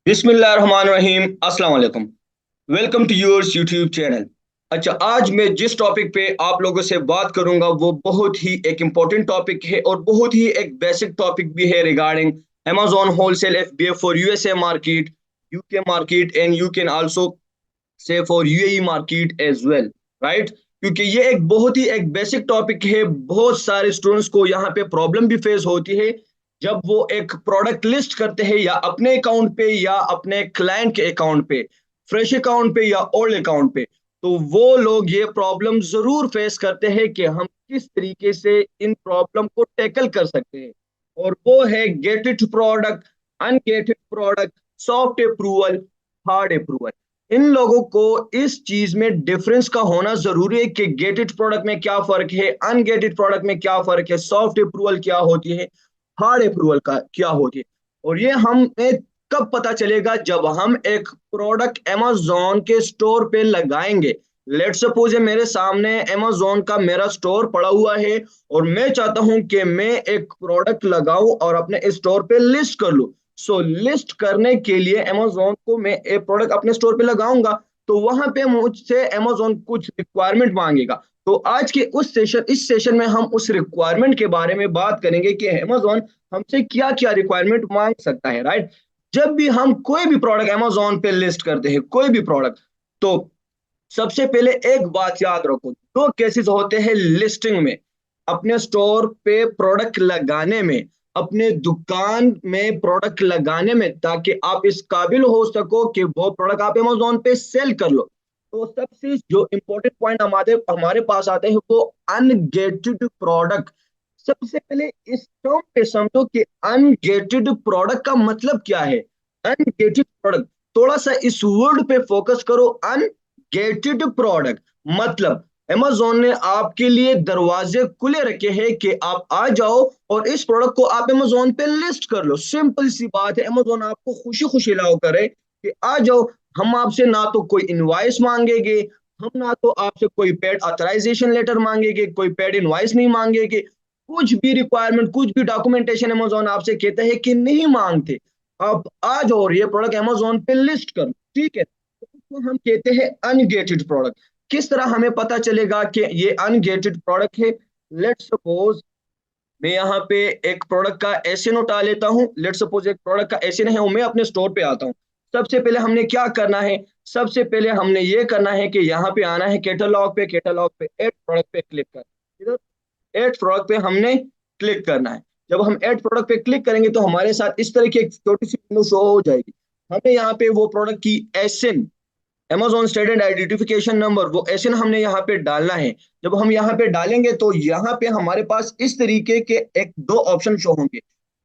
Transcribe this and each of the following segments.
बिस्मिल्लाहिर्रहमानिर्रहीम अस्सलाम वालेकुम। Welcome to yours YouTube channel. अच्छा, आज मैं जिस टॉपिक पे आप लोगों से बात करूंगा वो बहुत ही एक इम्पोर्टेंट टॉपिक है और बहुत ही एक बेसिक टॉपिक भी है regarding Amazon wholesale FBA for USA market, UK market and you can also say for UAE market as well, right. क्योंकि ये एक बहुत ही एक बेसिक टॉपिक है। बहुत सारे स्टूडेंट्स को यहाँ पे प्रॉब्लम भी फेस होती है जब वो एक प्रोडक्ट लिस्ट करते हैं या अपने अकाउंट पे या अपने क्लाइंट के अकाउंट पे, फ्रेश अकाउंट पे या ओल्ड अकाउंट पे। तो वो लोग ये प्रॉब्लम जरूर फेस करते हैं कि हम किस तरीके से इन प्रॉब्लम को टैकल कर सकते हैं। और वो है gated product, ungated product, soft approval, hard approval. इन लोगों को इस चीज में डिफरेंस का होना जरूरी है कि गेटेड प्रोडक्ट में क्या फर्क है, अनगेटेड प्रोडक्ट में क्या फर्क है, सॉफ्ट अप्रूवल क्या होती है, हार्ड अप्रूवल का क्या होती है। और ये हमें कब पता चलेगा? जब हम एक प्रोडक्ट amazon के स्टोर पे लगाएंगे। लेट सपोज मेरे सामने amazon का मेरा स्टोर पड़ा हुआ है और मैं चाहता हूं कि मैं एक प्रोडक्ट लगाऊं और अपने स्टोर पे लिस्ट कर लूं। सो लिस्ट करने के लिए amazon को मैं एक प्रोडक्ट अपने स्टोर पे लगाऊंगा, तो वहां पे मुझसे amazon कुछ रिक्वायरमेंट मांगेगा। तो आज के इस सेशन में हम उस रिक्वायरमेंट के बारे में बात करेंगे कि amazon हमसे क्या क्या रिक्वायरमेंट मांग सकता है, राइट। जब भी हम कोई भी प्रोडक्ट amazon पे लिस्ट करते हैं, कोई भी प्रोडक्ट, तो सबसे पहले एक बात याद रखो, दो केसेस होते हैं लिस्टिंग में, अपने स्टोर पे प्रोडक्ट लगाने में, अपने दुकान में प्रोडक्ट लगाने में, ताकि आप इस काबिल हो सको कि वो प्रोडक्ट आप Amazon पे सेल कर लो। तो सबसे जो इंपॉर्टेंट पॉइंट हमारे हमारे पास आते हैं वो अनगेटेड प्रोडक्ट। सबसे पहले इस टर्म पे समझो कि अनगेटेड प्रोडक्ट का मतलब क्या है। अनगेटेड प्रोडक्ट, थोड़ा सा इस वर्ड पे फोकस करो। अनगेटेड प्रोडक्ट मतलब Amazon ने आपके लिए दरवाजे खुले रखे हैं कि आप आ जाओ और इस प्रोडक्ट को आप Amazon पे लिस्ट कर लो। सिंपल सी बात है, Amazon आपको खुशी खुशी लाओ करे कि आ जाओ। हम आपसे ना तो कोई इनवाइस मांगेंगे, हम ना तो आपसे कोई पेड ऑथराइजेशन लेटर मांगेंगे, कोई पेड इनवाइस नहीं मांगेंगे, कुछ भी रिक्वायरमेंट, कुछ भी डॉक्यूमेंटेशन Amazon आपसे कहते हैं कि नहीं मांगते। आप आ जाओ और ये प्रोडक्ट Amazon पे लिस्ट कर लो, ठीक है। तो उसको हम कहते हैं अनगेटेड प्रोडक्ट। किस तरह हमें पता चलेगा कि ये अनगेटेड प्रोडक्ट है? लेट सपोज मैं यहाँ पे एक प्रोडक्ट का एसएन उठा लेता हूँ। लेट सपोज एक प्रोडक्ट का एसएन है और मैं अपने स्टोर पे आता हूँ। सबसे पहले हमने क्या करना है? सबसे पहले हमने ये करना है कि यहाँ पे आना है कैटलॉग पे, कैटलॉग पे एड प्रोडक्ट पे क्लिक कर, इधर एड प्रोडक्ट पे हमने क्लिक करना है। जब हम एड प्रोडक्ट पे क्लिक करेंगे तो हमारे साथ इस तरह की एक छोटी सी विंडो शो हो जाएगी। हमें यहाँ पे वो प्रोडक्ट की ASIN, Amazon student identification number, वो एसएन हमने यहाँ पे डालना है। जब हम यहाँ पे डालेंगे तो यहाँ पे हमारे पास इस तरीके के एक दो ऑप्शन शो होंगे।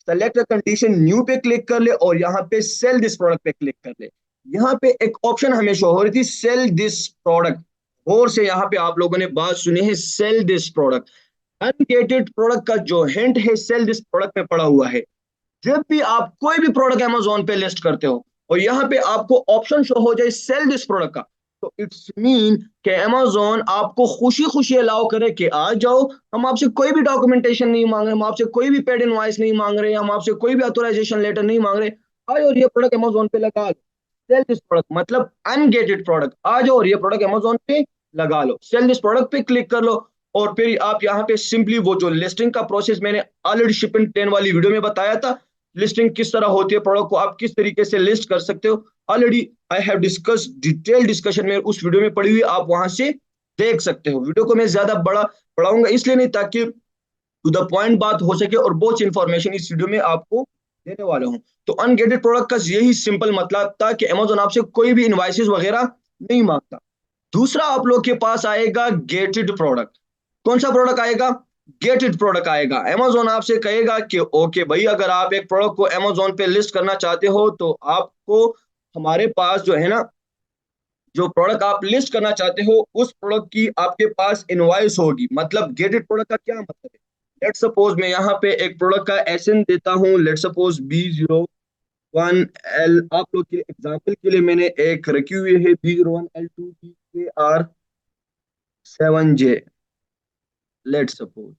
सेलेक्ट कंडीशन न्यू पे क्लिक कर ले और यहाँ पे सेल दिस प्रोडक्ट पे क्लिक कर ले। यहाँ पे एक ऑप्शन हमें शो हो रही थी सेल दिस प्रोडक्ट। और से यहाँ पे आप लोगों ने बात सुनी है, sell this product. Ungated product का जो हिंट है सेल दिस प्रोडक्ट में पड़ा हुआ है। जब भी आप कोई भी प्रोडक्ट Amazon पे लिस्ट करते हो और यहाँ पे आपको ऑप्शन शो हो जाए सेल दिस प्रोडक्ट का, तो इट्स मीन कि Amazon आपको खुशी खुशी अलाउ करे कि आ जाओ। हम आपसे कोई भी डॉक्यूमेंटेशन नहीं मांग रहे, हम आपसे कोई भी पेड इनवाइस नहीं मांग रहे, हम आपसे कोई भी ऑथराइजेशन लेटर नहीं मांग रहे। आओ और ये प्रोडक्ट Amazon पे लगा लो। सेल दिस प्रोडक्ट मतलब अनगेटेड प्रोडक्ट, आ जाओ और ये प्रोडक्ट Amazon पे लगा लो। सेल दिस प्रोडक्ट पे क्लिक कर लो और फिर आप यहाँ पे सिंपली वो जो लिस्टिंग का प्रोसेस मैंने ऑलरेडी शिपिंग 10 वाली वीडियो में बताया था, लिस्टिंग किस तरह होती है, प्रोडक्ट को आप किस तरीके से लिस्ट कर सकते हो, already I have discuss detail discussion में उस वीडियो में पड़ी हुई, आप वहां से देख सकते हो। वीडियो को मैं ज्यादा बड़ा पढ़ाऊंगा इसलिए नहीं, ताकि टू द पॉइंट बात हो सके और बहुत इंफॉर्मेशन इस वीडियो में आपको देने वाला हूं। तो अनगेटेड प्रोडक्ट का यही सिंपल मतलब था कि Amazon आपसे कोई भी इनवाइसेस वगैरह नहीं मांगता। दूसरा आप लोग के पास आएगा गेटेड प्रोडक्ट। कौन सा प्रोडक्ट आएगा? गेटेड प्रोडक्ट आएगा। Amazon आपसे कहेगा कि ओके भाई, अगर आप एक प्रोडक्ट को Amazon पे लिस्ट करना चाहते हो तो आपको हमारे पास जो है ना, जो प्रोडक्ट आप लिस्ट करना चाहते हो उस प्रोडक्ट की आपके पास इनवॉइस होगी। मतलब गेटेड प्रोडक्ट का क्या मतलब है? लेट सपोज मैं यहाँ पे एक प्रोडक्ट का एसएन देता हूँ, लेट सपोज B01L। आप लोग के एग्जांपल के लिए मैंने एक रखी हुई है B01L2TKR7J, let suppose.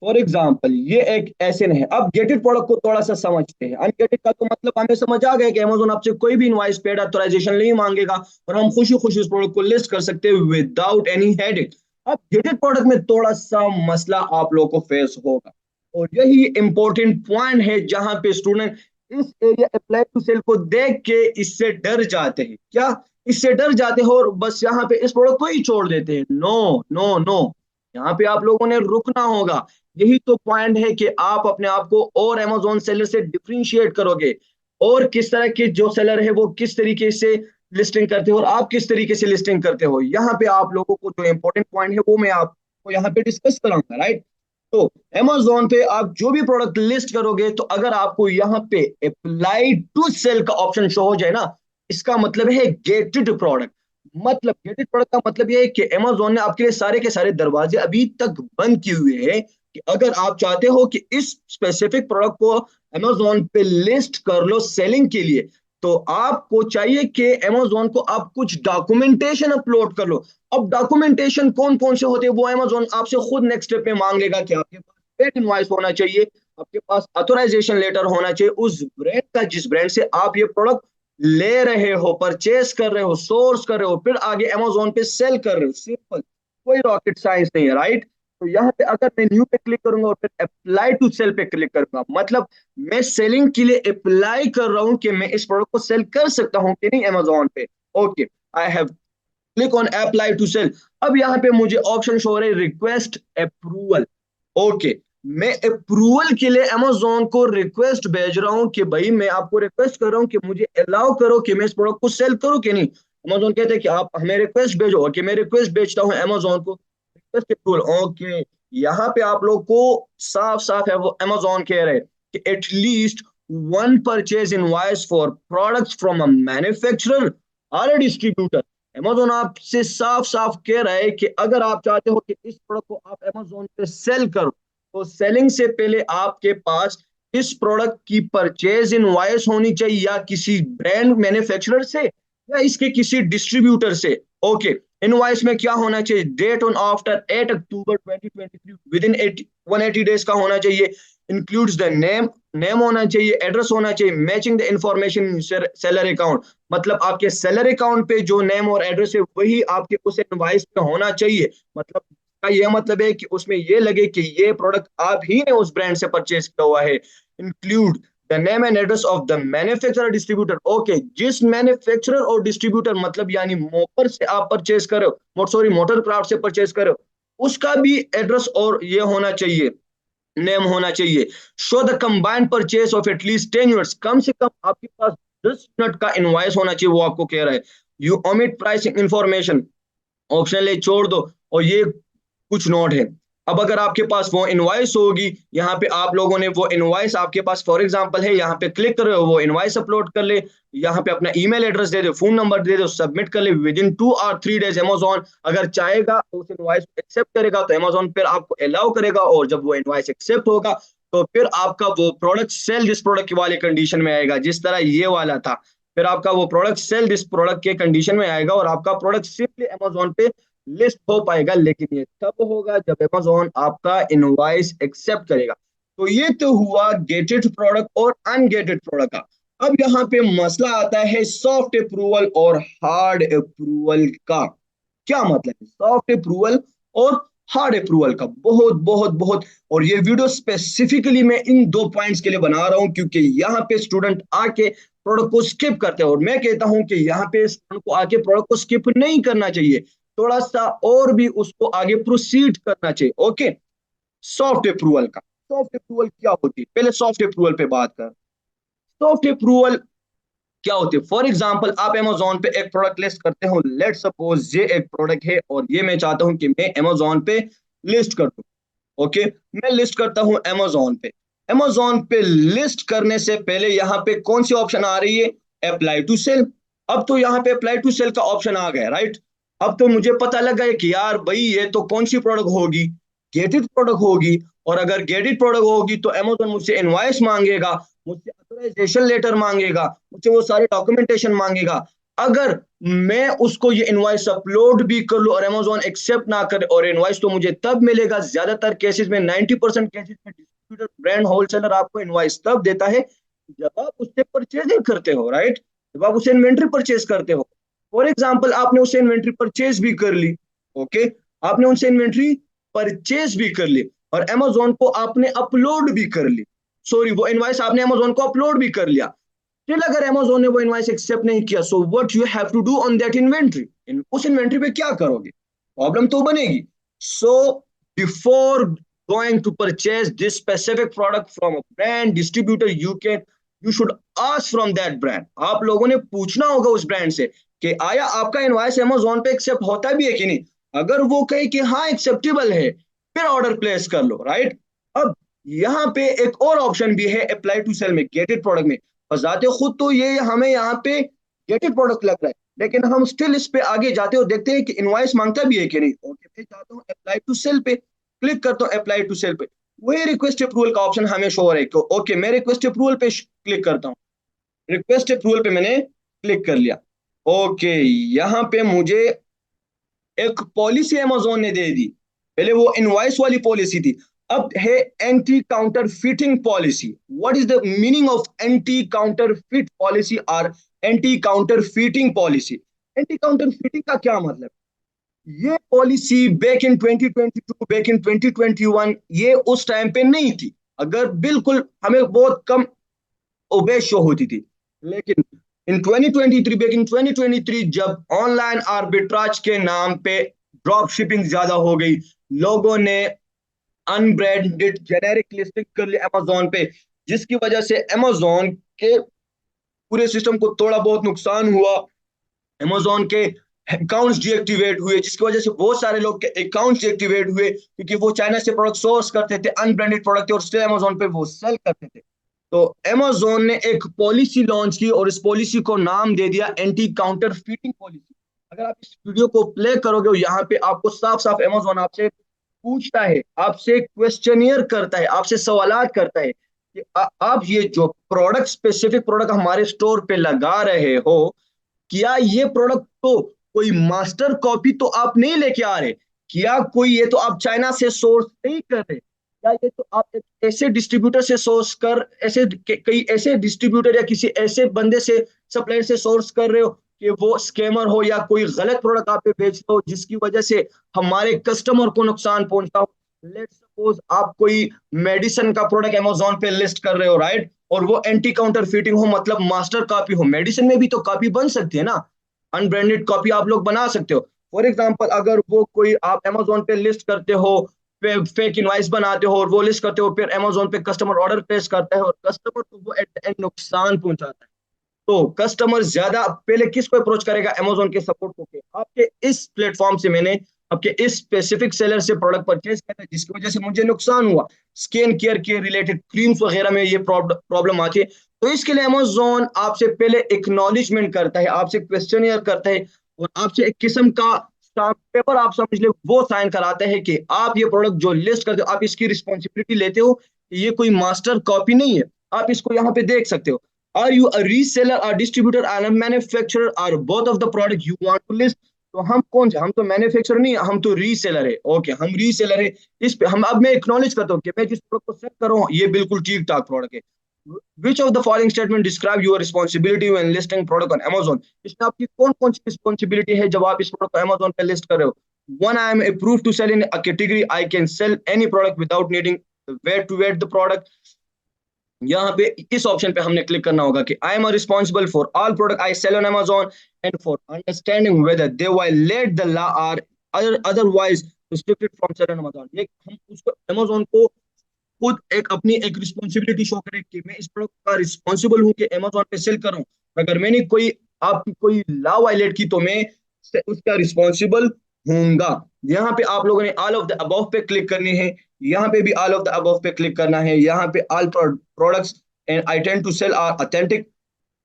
For example ये एक एसएन है। अब गेटेड प्रोडक्ट को थोड़ा सा समझते हैं। अनगेटेड का तो मतलब हमें समझ आ गया कि अमेजोन आपसे कोई भी इनवॉइस पेड ऑथराइजेशन नहीं मांगेगा और हम खुशी खुशी उस प्रोडक्ट को लिस्ट कर सकते हैं विदाउट एनी हेडेक। अब गेटेड प्रोडक्ट में थोड़ा सा मसला आप लोगों को फेस होगा और यही इंपॉर्टेंट पॉइंट है जहां पे स्टूडेंट इस एरिया अप्लाई टू सेल को देख के इससे डर जाते हैं। क्या? इससे डर जाते हैं और बस यहाँ पे इस प्रोडक्ट को ही छोड़ देते हैं। नो नो नो, यहाँ पे आप लोगों ने रुकना होगा। यही तो पॉइंट है कि आप अपने आप को और अमेजोन सेलर से डिफरेंशिएट करोगे और किस तरह के जो सेलर है वो किस तरीके से लिस्टिंग करते हो और आप किस तरीके से लिस्टिंग करते हो। यहाँ पे आप लोगों को जो इंपॉर्टेंट पॉइंट है वो मैं आपको यहाँ पे डिस्कस कराऊंगा, राइट? तो अमेजोन पे आप जो भी प्रोडक्ट लिस्ट करोगे तो अगर आपको यहाँ पे अप्लाई टू सेल का ऑप्शन शो हो जाए ना, इसका मतलब है गेटेड प्रोडक्ट। मतलब गेटेड प्रोडक्ट का मतलब ये है कि अमेजोन ने आपके लिए सारे के सारे दरवाजे अभी तक बंद किए हुए हैं कि अगर आप चाहते हो कि इस स्पेसिफिक प्रोडक्ट को अमेजोन पे लिस्ट कर लो सेलिंग के लिए, तो आपको चाहिए कि अमेजोन को आप कुछ डॉक्यूमेंटेशन अपलोड कर लो। अब डॉक्यूमेंटेशन कौन कौन से होते हैं वो अमेजोन आपसे खुद नेक्स्ट स्टेप में मांग लेगा कि आपके पास पेड इनवॉइस होना चाहिए, आपके पास ऑथराइजेशन लेटर होना चाहिए उस ब्रांड का जिस ब्रांड से आप ये प्रोडक्ट ले रहे हो, परचेस कर रहे हो, सोर्स कर रहे हो, फिर आगे अमेजोन पे सेल कर रहे हो। सिंपल, कोई रॉकेट साइंस नहीं है, राइट? तो यहाँ पे अगर मैं न्यू पे क्लिक करूंगा और फिर अप्लाई टू सेल पे क्लिक करूंगा, मतलब मैं सेलिंग के लिए अप्लाई कर रहा हूं कि मैं इस प्रोडक्ट को सेल कर सकता हूं कि नहीं अमेजोन पे। Okay, I have click on apply to sell. अब यहाँ पे मुझे ऑप्शन शो हो रहे रिक्वेस्ट अप्रूवल। ओके, मैं अप्रूवल के लिए अमेजोन को रिक्वेस्ट भेज रहा हूँ कि भाई मैं आपको रिक्वेस्ट कर रहा हूँ कि मुझे अलाउ करो कि मैं इस प्रोडक्ट को सेल करूँ कि नहीं। अमेजोन कहते हैं कि आप हमें रिक्वेस्ट भेजो। ओके, मैं रिक्वेस्ट भेजता हूँ अमेजोन को, रिक्वेस्ट अप्रूवल। ओके, यहाँ पे आप लोग को साफ साफ है वो अमेजोन कह रहे हैं कि at least one purchase invoice for products from a manufacturer और अ डिस्ट्रीब्यूटर। अमेजोन आपसे साफ साफ कह रहा है कि अगर आप चाहते हो कि इस प्रोडक्ट को आप अमेजोन पे सेल करो तो सेलिंग से पहले आपके पास इस प्रोडक्ट की परचेज इनवॉइस होनी चाहिए या किसी ब्रांड मैन्युफैक्चरर से या इसके किसी डिस्ट्रीब्यूटर से। ओके, इनवॉइस में क्या होना चाहिए? Date on after 8 October 2023 within 180 days का होना चाहिए। इंक्लूड्स द नेम, नेम होना चाहिए, एड्रेस होना चाहिए, matching the information seller account. मतलब आपके सेलर अकाउंट पे जो नेम और एड्रेस है वही आपके उस इनवॉइस पे होना चाहिए। मतलब का ये मतलब है कि उसमें ये लगे कि ये प्रोडक्ट आप ही ने उस ब्रांड से परचेज किया हुआ है। Include the name and address of the manufacturer distributor. Okay, जिस मैन्युफैक्चरर और डिस्ट्रीब्यूटर मतलब यानी मोपर से आप परचेज करो, सॉरी मोटर क्राफ्ट से परचेज करो, उसका भी एड्रेस और ये होना चाहिए, नेम होना चाहिए। Show the combined purchase of at least 10 units. कम से कम आपके पास 10 यूनिट का इनवॉइस होना चाहिए, वो आपको कह रहा है। You omit pricing information, option ले छोड़ दो। और ये कुछ नोट है। अब अगर आपके पास वो इनवॉइस होगी, यहाँ पे आप लोगों ने वो इनवॉइस आपके पास फॉर एग्जांपल है, यहाँ पे क्लिक कर रहे हो, वो इनवॉइस अपलोड कर ले, यहाँ पे अपना ईमेल एड्रेस दे दो, फोन नंबर दे दो, सबमिट कर ले। विद इन 2 और 3 डेज अमेजोन अगर चाहेगा तो उस इनवॉइस को एक्सेप्ट करेगा, तो अमेजोन फिर आपको अलाउ करेगा और जब वो इनवॉइस एक्सेप्ट होगा तो फिर आपका वो प्रोडक्ट सेल दिस प्रोडक्ट वाले कंडीशन में आएगा जिस तरह ये वाला था। फिर आपका वो प्रोडक्ट सेल दिस प्रोडक्ट के कंडीशन में आएगा और आपका प्रोडक्ट सिंपली अमेजोन पे लिस्ट हो पाएगा। लेकिन ये तब होगा जब अमेजोन आपका इनवॉइस एक्सेप्ट करेगा। तो ये तो हुआ गेटेड प्रोडक्ट और अनगेटेड प्रोडक्ट का। अब यहाँ पे मसला आता है सॉफ्ट अप्रूवल और हार्ड अप्रूवल का। क्या मतलब है सॉफ्ट अप्रूवल और हार्ड अप्रूवल का? बहुत बहुत बहुत। और ये वीडियो स्पेसिफिकली मैं इन दो पॉइंट्स के लिए बना रहा हूं क्योंकि यहाँ पे स्टूडेंट आके प्रोडक्ट को स्किप करते हैं और मैं कहता हूं कि यहाँ पे स्टूडेंट को आके प्रोडक्ट को स्किप नहीं करना चाहिए, थोड़ा सा और भी उसको आगे प्रोसीड करना चाहिए। ओके, सॉफ्ट अप्रूवल का। सॉफ्ट अप्रूवल क्या होती है, पहले सॉफ्ट अप्रूवल पे बात कर। सॉफ्ट अप्रूवल क्या होती है? फॉर एग्जाम्पल आप अमेजोन पे एक प्रोडक्ट लिस्ट करते हो, लेट सपोज ये एक प्रोडक्ट है और ये मैं चाहता हूं कि मैं अमेजोन पे लिस्ट कर दूं। ओके, मैं लिस्ट करता हूं अमेजोन पे। अमेजोन पे लिस्ट करने से पहले यहाँ पे कौन सी ऑप्शन आ रही है? Apply to sell. अब तो यहाँ पे अप्लाई टू सेल का ऑप्शन आ गया, राइट? अब तो मुझे पता लगा है कि यार भाई ये तो कौन सी प्रोडक्ट होगी? गेटेड प्रोडक्ट होगी। और अगर गेटेड प्रोडक्ट होगी तो अमेजोन मुझसे इनवॉइस मांगेगा, मुझसे ऑथराइजेशन लेटर मांगेगा, मुझसे वो सारे डॉक्यूमेंटेशन मांगेगा। अगर मैं उसको ये इनवॉइस अपलोड भी कर लूं और अमेजोन एक्सेप्ट ना करे, और इनवॉइस तो मुझे तब मिलेगा, ज्यादातर केसेस में 90% केसेस में डिस्ट्रीब्यूटर ब्रांड होलसेलर आपको इनवॉइस तब देता है जब आप उससे परचेजिंग करते हो, राइट? जब आप उसे इन्वेंट्री परचेज करते हो। फॉर एग्जाम्पल, आपने उसे इन्वेंट्री परचेज भी कर ली, ओके, आपने उनसे इन्वेंट्री परचेज भी कर ली और अमेजोन को आपने अपलोड भी कर ली, सॉरी, वो इनवॉइस आपने अमेजोन को अपलोड भी कर लिया। फिर अगर अमेजोन ने वो इनवॉइस एक्सेप्ट नहीं किया, so what you have to do on that inventory, उस इन्वेंट्री पे क्या करोगे? प्रॉब्लम तो बनेगी। So before going to purchase this specific product from a brand distributor, you should ask from that brand। आप लोगों ने पूछना होगा उस ब्रांड से कि आया आपका इनवॉइस अमेजोन पे एक्सेप्ट होता भी है कि नहीं। अगर वो कहे कि हाँ एक्सेप्टेबल है, फिर ऑर्डर प्लेस कर लो, राइट? अब यहाँ पे एक और ऑप्शन भी है अप्लाई टू सेल में, गेटेड प्रोडक्ट में। बजाते खुद तो ये हमें यहाँ पे गेटेड प्रोडक्ट लग रहा है, लेकिन हम स्टिल इस पे आगे जाते हो देखते हैं कि इनवॉइस मांगता भी है कि नहीं। ओके, मैं जाता हूँ अप्लाई टू सेल पे, क्लिक करता हूँ अप्लाई टू सेल पे। वही रिक्वेस्ट अप्रूवल का ऑप्शन हमें शो हो रहा है। ओके, मैं रिक्वेस्ट अप्रूवल पे क्लिक करता हूँ। रिक्वेस्ट अप्रूवल पे मैंने क्लिक कर लिया। ओके, यहाँ पे मुझे एक पॉलिसी अमेजोन ने दे दी। पहले वो इनवॉइस वाली पॉलिसी थी, अब है anti counterfeiting policy. What is the meaning of anti counterfeit policy और anti counterfeiting policy? Anti counterfeiting का क्या मतलब? ये policy back in 2022, back in 2021 ये उस टाइम पे नहीं थी। अगर बिल्कुल हमें बहुत कम ओबे शो होती थी, लेकिन इन 2023, बैक इन 2023, जब ऑनलाइन आर्बिट्राज के नाम पे ड्रॉप शिपिंग ज्यादा हो गई, लोगों ने अनब्रांडेड जेनेरिक लिस्टिंग कर ली अमेजोन पे, जिसकी वजह से अमेजोन के पूरे सिस्टम को थोड़ा बहुत नुकसान हुआ। अमेजोन के अकाउंट्स डीएक्टिवेट हुए, जिसकी वजह से बहुत सारे लोग के अकाउंट्स डीएक्टिवेट हुए, क्योंकि वो चाइना से प्रोडक्ट सोर्स करते थे, अनब्रांडेड प्रोडक्ट थे, और स्टिल अमेजोन पे वो सेल करते थे। तो अमेजोन ने एक पॉलिसी लॉन्च की और इस पॉलिसी को नाम दे दिया एंटी काउंटर फीटिंग पॉलिसी। अगर आप इस वीडियो को प्ले करोगे, यहाँ पे आपको साफ साफ अमेजोन आपसे पूछता है, आपसे क्वेश्चनियर करता है, आपसे सवालात करता है कि आप ये जो प्रोडक्ट, स्पेसिफिक प्रोडक्ट हमारे स्टोर पे लगा रहे हो, क्या ये प्रोडक्ट तो कोई मास्टर कॉपी तो आप नहीं लेके आ रहे? क्या कोई ये तो आप चाइना से सोर्स नहीं कर रहे? क्या ये तो आप एक ऐसे डिस्ट्रीब्यूटर से सोर्स कर, ऐसे कई ऐसे डिस्ट्रीब्यूटर या किसी ऐसे बंदे से, सप्लायर से सोर्स कर रहे हो कि वो स्कैमर हो या कोई गलत प्रोडक्ट आप पे बेच दो जिसकी वजह से हमारे कस्टमर को नुकसान पहुंचता हो? लेट्स सपोज आप कोई मेडिसिन का प्रोडक्ट अमेजोन पे लिस्ट कर रहे हो, राइट, और वो एंटी काउंटर फिटिंग हो, मतलब मास्टर कॉपी हो। मेडिसिन में भी तो कॉपी बन सकती है ना, अनब्रांडेड कॉपी आप लोग बना सकते हो। फॉर एग्जांपल, अगर वो कोई आप अमेजोन पे लिस्ट करते हो, फेक इनवाइस बनाते हो और वो लिस्ट करते हो, फिर अमेजोन पे कस्टमर ऑर्डर प्लेस करता है और कस्टमर को वो एट द एंड नुकसान पहुंचाता है, तो कस्टमर ज्यादा पहले किसको अप्रोच करेगा? अमेजोन के सपोर्ट को के आपके इस प्लेटफॉर्म से मैंने आपके इस स्पेसिफिक सेलर से प्रोडक्ट परचेज किया था, जिसकी वजह से मुझे नुकसान हुआ, स्किन केयर के रिलेटेड क्रीम्स वगैरह में ये प्रॉब्लम आती है। तो इसके लिए अमेजोन आपसे पहले एक्नॉलेजमेंट करता है, आपसे क्वेश्चनियर करता है और आपसे एक किस्म का स्टाम्प पेपर, आप समझ ले, वो साइन कराते हैं कि आप ये प्रोडक्ट जो लिस्ट करते हो, आप इसकी रिस्पॉन्सिबिलिटी लेते हो, ये कोई मास्टर कॉपी नहीं है। आप इसको यहाँ पे देख सकते हो। Are you a reseller, a distributor, and a manufacturer, or both of the product you want to list? तो हम कौन से? हम तो मैन्युफैक्चरर नहीं, हम तो रीसेलर है। ओके, हम रीसेलर है। इस पे हम, अब मैं एक्नॉलेज करता हूँ कि मैं जिस प्रोडक्ट को सेल कर रहा हूँ ये बिल्कुल ठीक ठाक प्रोडक्ट है। Which of the following statement describe your responsibility when listing product on Amazon? इसमें आपकी कौन कौन सी रिस्पॉन्सिबिलिटी है जब आप इस प्रोडक्ट को अमेजोन पे लिस्ट कर रहे हो? One, I am approve to sell in a category, I can sell any product without needing where to wait the product. यहाँ पे इस ऑप्शन पे हमने क्लिक करना होगा कि I am responsible for all product I sell on Amazon and for understanding whether they violate the law are otherwise restricted from sale on Amazon. ये हम उसको अमेजोन को खुद एक अपनी एक रिस्पॉन्सिबिलिटी शो करें कि मैं इस प्रोडक्ट का रिस्पॉन्सिबल हूँ कि अमेजोन पे सेल कर रहा हूँ। अगर मैंने कोई आपकी कोई लॉ वायलेट की तो मैं उसका रिस्पॉन्सिबल हूंगा। यहाँ पे आप लोगों ने ऑल ऑफ द अबव पे क्लिक करनी है, यहाँ पे भी ऑल ऑफ द अबव पे क्लिक करना है। यहाँ पे all products and I tend to sell are authentic,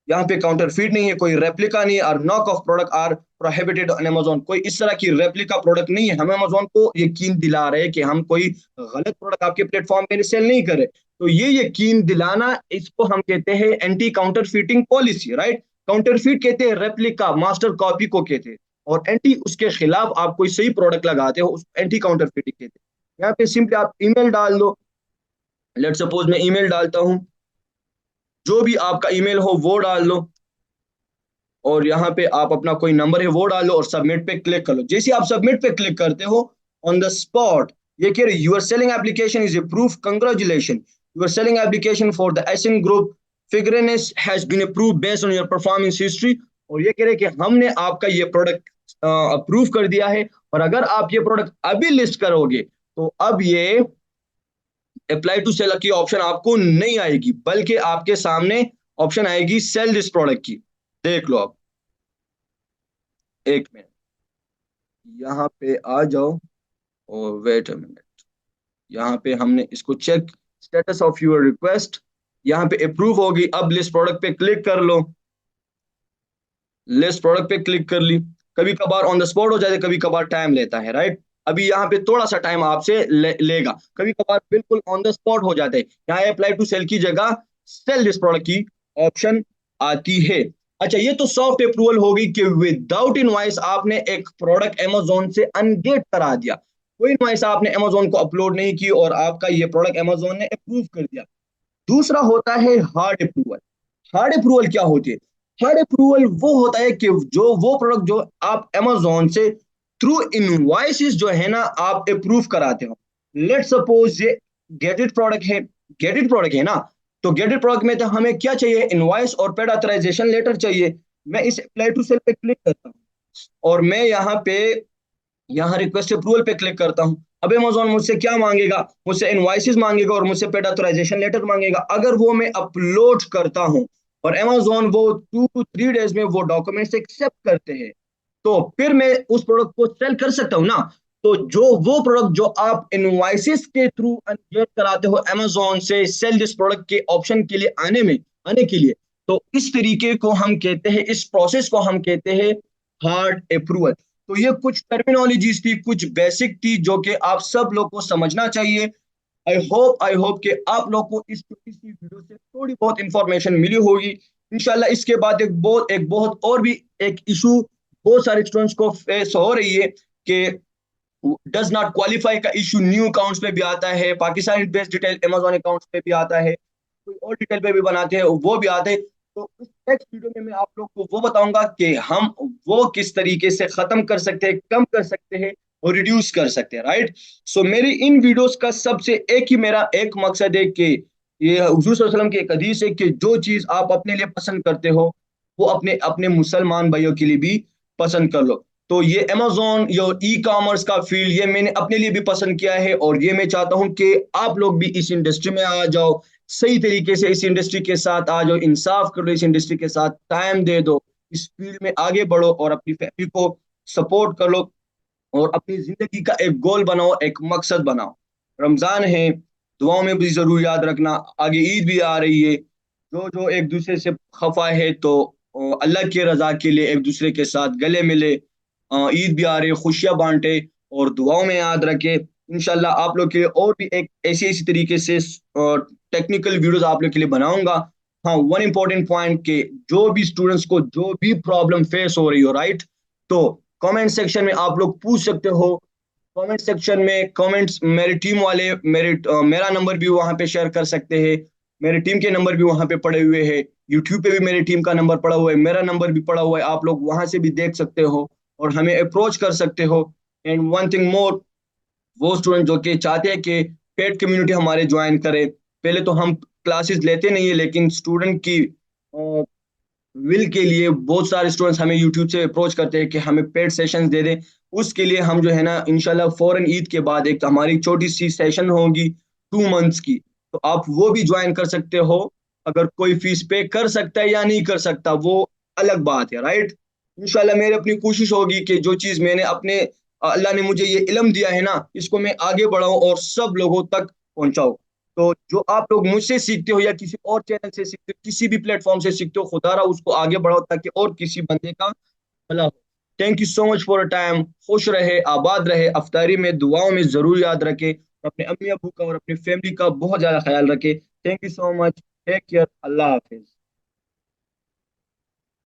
यहाँ पे काउंटरफीट नहीं है, कोई रेप्लिका नहीं है, और knock off product are prohibited on Amazon. कोई इस तरह की रेप्लिका प्रोडक्ट नहीं है। हम अमेजोन को यकीन दिला रहे हैं कि हम कोई गलत प्रोडक्ट आपके प्लेटफॉर्म पे सेल नहीं कर रहे। तो ये यकीन दिलाना, इसको हम कहते हैं एंटी काउंटरफीटिंग पॉलिसी, राइट? काउंटरफीट कहते हैं रेप्लिका, मास्टर कॉपी को कहते हैं। और एंटी, उसके खिलाफ आप कोई सही प्रोडक्ट लगाते हो, उस एंटी काउंटरफीटिंग कहते हैं। यहाँ पे सिंपली आप ईमेल डाल दो। लेट सपोज मैं ईमेल डालता हूँ, जो भी आपका ईमेल हो वो डाल दो, और यहाँ पे आप अपना कोई नंबर है वो डाल दो और सबमिट पे क्लिक कर लो। जैसे आप सबमिट पे क्लिक करते हो, ऑन द स्पॉट ये कह रहे your selling application is approved, congratulation, your selling application for the Asian group fragrance has been approved based on your performance history. और ये कह रहे कि हमने आपका ये प्रोडक्ट अप्रूव कर दिया है, और अगर आप ये प्रोडक्ट अभी लिस्ट करोगे तो अब ये अप्लाई टू सेल की ऑप्शन आपको नहीं आएगी, बल्कि आपके सामने ऑप्शन आएगी सेल दिस प्रोडक्ट की। देख लो आप, एक मिनट, यहाँ पे आ जाओ, और वेट अ मिनट, यहाँ पे हमने इसको check, status of your request, यहाँ पे अप्रूव होगी। अब लिस्ट प्रोडक्ट पे क्लिक कर लो, लिस्ट प्रोडक्ट पे क्लिक कर ली। कभी कभार ऑन द स्पॉट हो जाए, कभी कभार टाइम लेता है, राइट। अभी यहाँ पे थोड़ा सा टाइम आपसे लेगा, कभी कभार बिल्कुल ऑन द स्पॉट हो जाते हैं। यहाँ अप्लाई टू सेल की जगह सेल दिस प्रोडक्ट की ऑप्शन आती है। अच्छा, ये तो सॉफ्ट अप्रूवल होगी कि विदाउट इनवॉइस आपने एक प्रोडक्ट अमेजोन से अनगेट करा दिया, कोई इनवॉइस आपने अमेजोन को अपलोड नहीं की और आपका ये प्रोडक्ट अमेजोन ने अप्रूव कर दिया। दूसरा होता है हार्ड अप्रूवल। हार्ड अप्रूवल क्या होती है? हार्ड अप्रूवल वो होता है कि जो वो प्रोडक्ट जो आप अमेजोन से थ्रू इनवॉइसेस जो है ना आप अप्रूव कराते हो। लेट सपोज ये गेटेड प्रोडक्ट है, गेटेड प्रोडक्ट है ना, तो गेटेड प्रोडक्ट में तो हमें क्या चाहिए? इनवॉइस और पेड ऑथराइजेशन लेटर चाहिए। मैं इस अप्लाई टू सेल पे क्लिक करता हूँ, और मैं यहाँ रिक्वेस्ट अप्रूवल पे क्लिक करता हूँ। अब अमेजोन मुझसे क्या मांगेगा? मुझसे इनवाइसेस मांगेगा और मुझसे पेड ऑथराइजेशन लेटर मांगेगा। अगर वो मैं अपलोड करता हूँ और अमेजोन वो 2 to 3 डेज में वो डॉक्यूमेंट्स एक्सेप्ट करते हैं, तो फिर मैं उस प्रोडक्ट को सेल कर सकता हूँ ना। तो जो वो प्रोडक्ट जो आप इनवाइसेस के थ्रू गेट कराते हो अमेजोन से सेल दिस प्रोडक्ट के ऑप्शन के लिए आने के लिए, तो इस तरीके को हम कहते हैं, इस प्रोसेस को हम कहते हैं हार्ड अप्रूवल। तो ये कुछ टर्मिनोलॉजीज थी, कुछ बेसिक थी, जो कि आप सब लोग को समझना चाहिए। आई होप कि आप लोग को इस छोटी सी वीडियो से थोड़ी बहुत इंफॉर्मेशन मिली होगी। इंशाल्लाह इसके बाद एक बहुत और भी एक इशू बहुत सारे स्टूडेंट्स को फेस हो रही है कि डज नॉट क्वालिफाई का इशू न्यू अकाउंट्स पे भी आता है, Pakistani based detail Amazon accounts पे भी आता है, कोई और डिटेल पे भी बनाते हैं वो भी आते हैं। तो इस नेक्स्ट वीडियो में मैं आप लोग को वो बताऊंगा कि हम वो किस तरीके से खत्म कर सकते हैं, कम कर सकते हैं और रिड्यूस कर सकते हैं, राइट। सो मेरी इन वीडियोस का सबसे एक ही मेरा एक मकसद है कि ये हुजूर सल्लल्लाहु अलैहि वसल्लम की एक हदीस है कि जो चीज आप अपने लिए पसंद करते हो वो अपने अपने मुसलमान भाइयों के लिए भी पसंद कर लो। तो ये अमेजोन, ये ई कॉमर्स का फील्ड, ये मैंने अपने लिए भी पसंद किया है, और ये मैं चाहता हूं कि आप लोग भी इस इंडस्ट्री में आ जाओ, सही तरीके से इस इंडस्ट्री के साथ आ जाओ, इंसाफ कर लो, इस इंडस्ट्री के साथ टाइम दे दो, इस फील्ड में आगे बढ़ो और अपनी फैमिली को सपोर्ट कर लो, और अपनी जिंदगी का एक गोल बनाओ, एक मकसद बनाओ। रमजान है, दुआओं में भी जरूर याद रखना, आगे ईद भी आ रही है। जो जो एक दूसरे से खफा है तो अल्लाह की रजा के लिए एक दूसरे के साथ गले मिले। ईद भी आ रही है, खुशियां बांटे और दुआओं में याद रखे। इंशाल्लाह आप लोग के लिए और भी एक ऐसे इसी तरीके से टेक्निकल वीडियोस आप लोग के लिए बनाऊंगा। हाँ, वन इंपॉर्टेंट पॉइंट के जो भी स्टूडेंट्स को जो भी प्रॉब्लम फेस हो रही हो, राइट, तो कमेंट सेक्शन में आप लोग पूछ सकते हो। कमेंट सेक्शन में कमेंट्स मेरी टीम वाले मेरा नंबर भी वहां पे शेयर कर सकते हैं, मेरी टीम के नंबर भी वहां पे पड़े हुए हैं, यूट्यूब पे भी मेरी टीम का नंबर पड़ा हुआ है, मेरा नंबर भी पड़ा हुआ है, आप लोग वहां से भी देख सकते हो और हमें अप्रोच कर सकते हो। एंड वन थिंग मोर, वो स्टूडेंट जो कि चाहते हैं कि पेड कम्युनिटी हमारे ज्वाइन करें, पहले तो हम क्लासेस लेते नहीं है, लेकिन स्टूडेंट की विल के लिए बहुत सारे स्टूडेंट्स हमें यूट्यूब से अप्रोच करते हैं कि हमें पेड सेशंस दे दें। उसके लिए हम जो है ना इंशाल्लाह फौरन ईद के बाद एक हमारी छोटी सी सेशन होगी 2 मंथ्स की, तो आप वो भी ज्वाइन कर सकते हो। अगर कोई फीस पे कर सकता है या नहीं कर सकता वो अलग बात है, राइट। इंशाल्लाह मेरी अपनी कोशिश होगी कि जो चीज़ मैंने अपने अल्लाह ने मुझे ये इल्म दिया है ना, इसको मैं आगे बढ़ाऊं और सब लोगों तक पहुंचाऊं। तो जो आप लोग मुझसे सीखते हो या किसी और चैनल से सीखते हो, किसी भी प्लेटफॉर्म से सीखते हो, खुदारा उसको आगे बढ़ाओ ताकि और किसी बंदे का भला हो। Thank you so much for a time. खुश रहे, आबाद रहे, अफ्तारी में दुआओं में जरूर याद रखे, अपने अम्मी अबू का और अपनी फैमिली का बहुत ज्यादा ख्याल रखे। Thank you so much, take care, अल्लाह हाफिज।